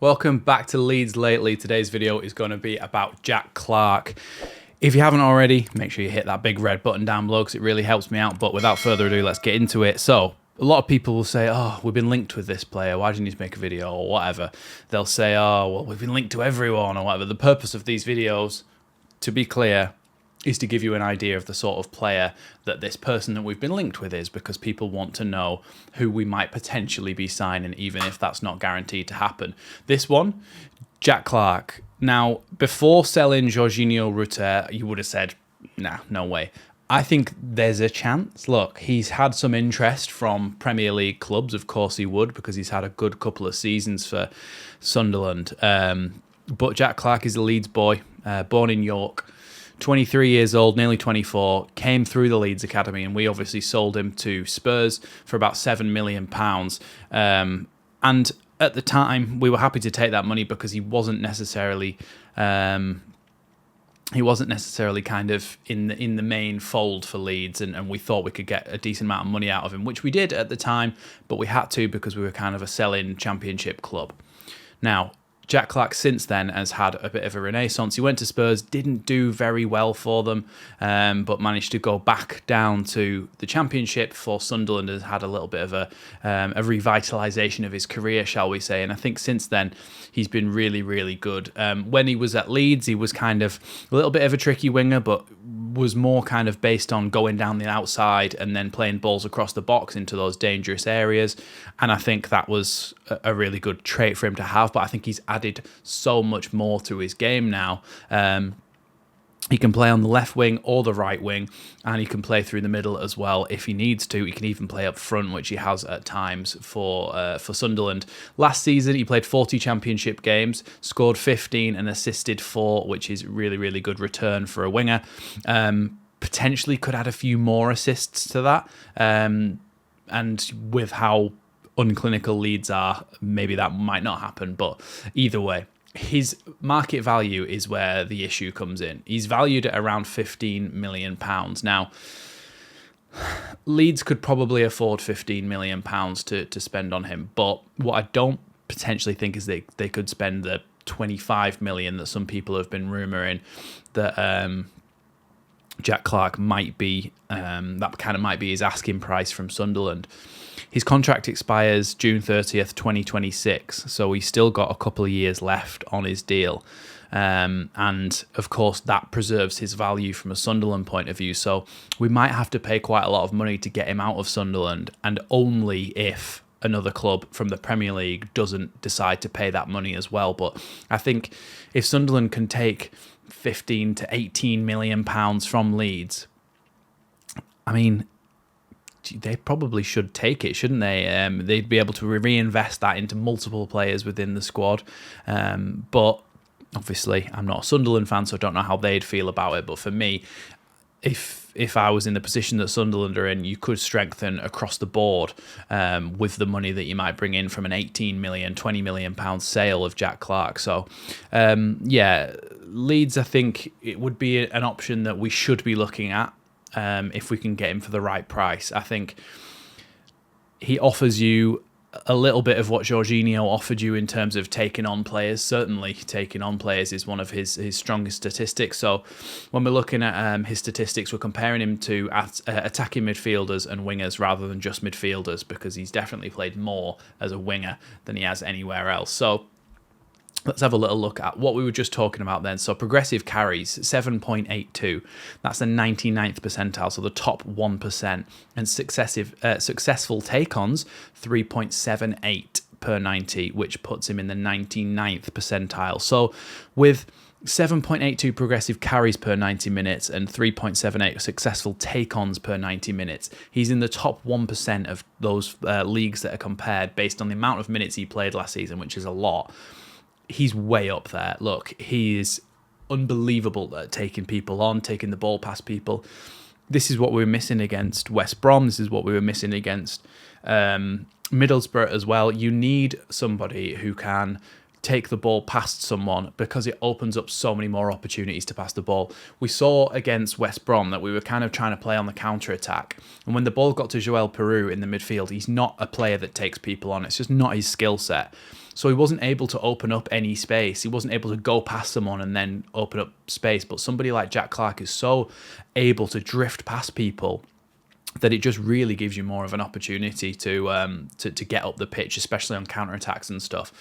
Welcome back to Leeds Lately. Today's video is going to be about Jack Clarke. If you haven't already, make sure you hit that big red button down below because it really helps me out. But without further ado, let's get into it. So, a lot of people will say, oh, we've been linked with this player. Why do you need to make a video or whatever? They'll say, oh, well, we've been linked to everyone or whatever. The purpose of these videos, to be clear, is to give you an idea of the sort of player that this person that we've been linked with is, because people want to know who we might potentially be signing, even if that's not guaranteed to happen. This one, Jack Clarke. Now, before selling Jorginho Rutter, you would have said, nah, no way. I think there's a chance. Look, he's had some interest from Premier League clubs. Of course he would, because he's had a good couple of seasons for Sunderland. But Jack Clarke is a Leeds boy, born in York. 23 years old, nearly 24, came through the Leeds Academy, and we obviously sold him to Spurs for about £7 million. And at the time, we were happy to take that money because he wasn't necessarily kind of in the main fold for Leeds, and we thought we could get a decent amount of money out of him, which we did at the time, but we had to because we were kind of a selling championship club. Now, Jack Clarke since then has had a bit of a renaissance. He went to Spurs, didn't do very well for them, but managed to go back down to the Championship for Sunderland. Has had a little bit of a revitalisation of his career, shall we say. And I think since then, he's been really, really good. When he was at Leeds, he was kind of a little bit of a tricky winger, but was more kind of based on going down the outside and then playing balls across the box into those dangerous areas. And I think that was a really good trait for him to have, but I think he's added so much more to his game now. He can play on the left wing or the right wing, and he can play through the middle as well if he needs to. He can even play up front, which he has at times for Sunderland. Last season, he played 40 championship games, scored 15 and assisted 4, which is really, really good return for a winger. Potentially could add a few more assists to that. And with how unclinical Leeds are, maybe that might not happen, but either way, his market value is where the issue comes in. He's valued at around £15 million. Now, Leeds could probably afford £15 million to spend on him, but what I don't potentially think is they could spend the £25 million that some people have been rumouring that Jack Clarke might be, that kind of might be his asking price from Sunderland. His contract expires June 30th, 2026, so he's still got a couple of years left on his deal. And, of course, that preserves his value from a Sunderland point of view. So we might have to pay quite a lot of money to get him out of Sunderland, and only if another club from the Premier League doesn't decide to pay that money as well. But I think if Sunderland can take 15 to 18 million pounds from Leeds, I mean, they probably should take it, shouldn't they? They'd be able to reinvest that into multiple players within the squad. But obviously, I'm not a Sunderland fan, so I don't know how they'd feel about it. But for me, if I was in the position that Sunderland are in, you could strengthen across the board with the money that you might bring in from an 18 million, 20 million pound sale of Jack Clarke. So, yeah, Leeds, I think it would be an option that we should be looking at. If we can get him for the right price. I think he offers you a little bit of what Jorginho offered you in terms of taking on players. Certainly taking on players is one of his strongest statistics. So when we're looking at his statistics, we're comparing him to attacking midfielders and wingers rather than just midfielders, because he's definitely played more as a winger than he has anywhere else. So let's have a little look at what we were just talking about then. So progressive carries, 7.82. That's the 99th percentile, so the top 1%. And successful take-ons, 3.78 per 90, which puts him in the 99th percentile. So with 7.82 progressive carries per 90 minutes and 3.78 successful take-ons per 90 minutes, he's in the top 1% of those leagues that are compared based on the amount of minutes he played last season, which is a lot. He's way up there. Look, he is unbelievable at taking people on, taking the ball past people. This is what we were missing against West Brom. This is what we were missing against Middlesbrough as well. You need somebody who can take the ball past someone, because it opens up so many more opportunities to pass the ball. We saw against West Brom that we were kind of trying to play on the counter-attack, and when the ball got to Joel Peru in the midfield, he's not a player that takes people on. It's just not his skill set. So he wasn't able to open up any space. He wasn't able to go past someone and then open up space. But somebody like Jack Clarke is so able to drift past people that it just really gives you more of an opportunity to get up the pitch, especially on counterattacks and stuff.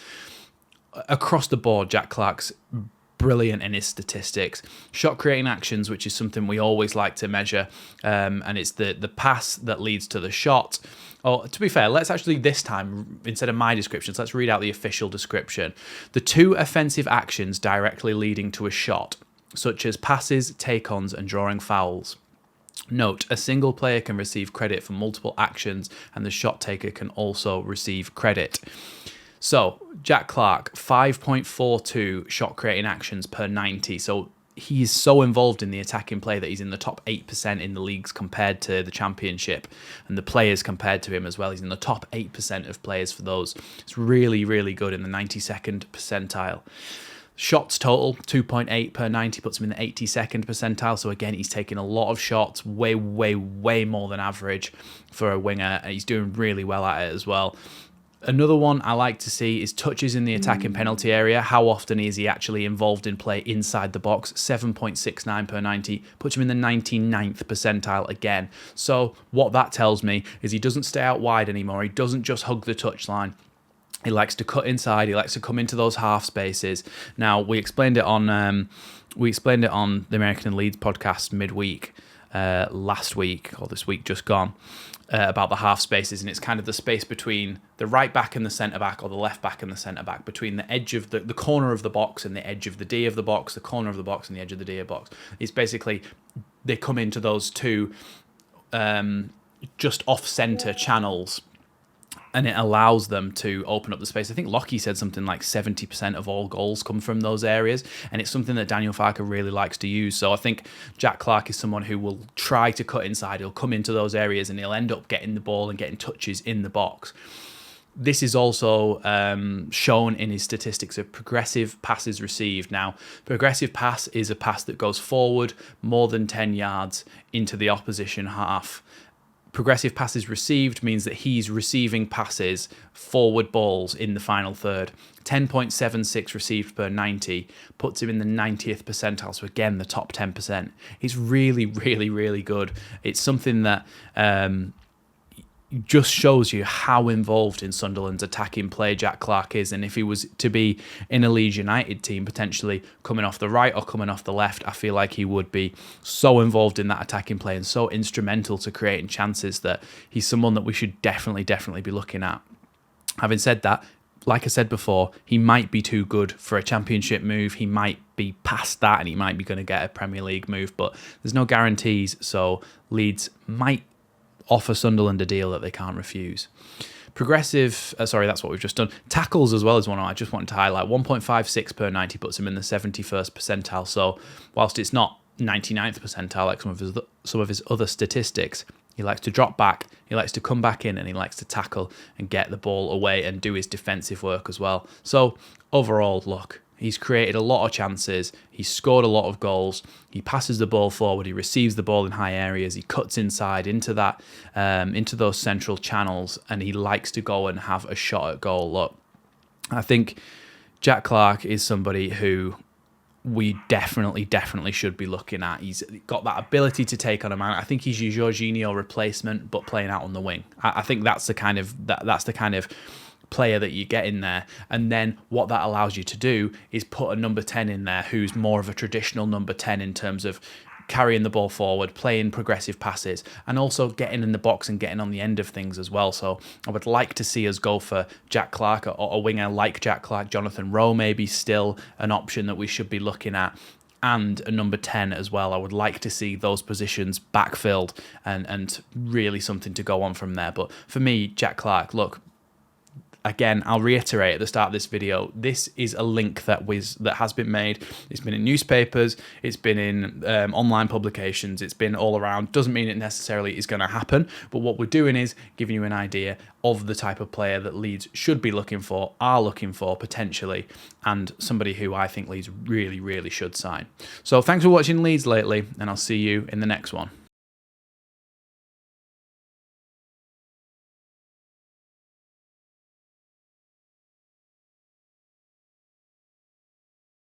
Across the board, Jack Clarke's brilliant in his statistics. Shot creating actions, which is something we always like to measure, and it's the pass that leads to the shot. Oh, to be fair, let's actually this time, instead of my descriptions, let's read out the official description. The 2 offensive actions directly leading to a shot, such as passes, take-ons, and drawing fouls. Note, a single player can receive credit for multiple actions, and the shot taker can also receive credit. So, Jack Clarke, 5.42 shot creating actions per 90. So, he's so involved in the attacking play that he's in the top 8% in the leagues compared to the Championship, and the players compared to him as well. He's in the top 8% of players for those. It's really, really good in the 92nd percentile. Shots total, 2.8 per 90, puts him in the 82nd percentile. So again, he's taking a lot of shots, way, way, way more than average for a winger. And he's doing really well at it as well. Another one I like to see is touches in the attacking penalty area. How often is he actually involved in play inside the box? 7.69 per 90, puts him in the 99th percentile again. So what that tells me is he doesn't stay out wide anymore. He doesn't just hug the touchline. He likes to cut inside. He likes to come into those half spaces. Now, we explained it on the American and Leeds podcast midweek last week, or this week just gone, about the half spaces, and it's kind of the space between the right back and the centre back, or the left back and the centre back, between the edge of the corner of the box and the edge of the D of the box, the corner of the box and the edge of the D of the box. It's basically they come into those 2 just off-centre channels, and it allows them to open up the space. I think Lockie said something like 70% of all goals come from those areas, and it's something that Daniel Farke really likes to use. So I think Jack Clarke is someone who will try to cut inside. He'll come into those areas and he'll end up getting the ball and getting touches in the box. This is also shown in his statistics of progressive passes received. Now, progressive pass is a pass that goes forward more than 10 yards into the opposition half. Progressive passes received means that he's receiving passes, forward balls in the final third. 10.76 received per 90 puts him in the 90th percentile. So again, the top 10%. It's really, really, really good. It's something that just shows you how involved in Sunderland's attacking play Jack Clarke is. And if he was to be in a Leeds United team, potentially coming off the right or coming off the left, I feel like he would be so involved in that attacking play and so instrumental to creating chances that he's someone that we should definitely be looking at. Having said that, like I said before, he might be too good for a Championship move. He might be past that and he might be going to get a Premier League move, but there's no guarantees. So Leeds might offer Sunderland a deal that they can't refuse. Progressive, that's what we've just done. Tackles as well is one I just wanted to highlight. 1.56 per 90 puts him in the 71st percentile. So whilst it's not 99th percentile like some of his other statistics, he likes to drop back, he likes to come back in, and he likes to tackle and get the ball away and do his defensive work as well. So overall, look, he's created a lot of chances. He's scored a lot of goals. He passes the ball forward. He receives the ball in high areas. He cuts inside into that, into those central channels, and he likes to go and have a shot at goal. Look, I think Jack Clarke is somebody who we definitely should be looking at. He's got that ability to take on a man. I think he's your Jorginho replacement, but playing out on the wing. I think that's the kind of player that you get in there, and then what that allows you to do is put a number 10 in there who's more of a traditional number 10 in terms of carrying the ball forward, playing progressive passes, and also getting in the box and getting on the end of things as well. So I would like to see us go for Jack Clarke, or a winger like Jack Clarke. Jonathan Rowe maybe still an option that we should be looking at, and a number 10 as well. I would like to see those positions backfilled and really something to go on from there. But for me, Jack Clarke, look, again, I'll reiterate at the start of this video, this is a link that has been made. It's been in newspapers, it's been in online publications, it's been all around. Doesn't mean it necessarily is going to happen, but what we're doing is giving you an idea of the type of player that Leeds should be looking for, are looking for potentially, and somebody who I think Leeds really should sign. So thanks for watching Leeds Lately, and I'll see you in the next one.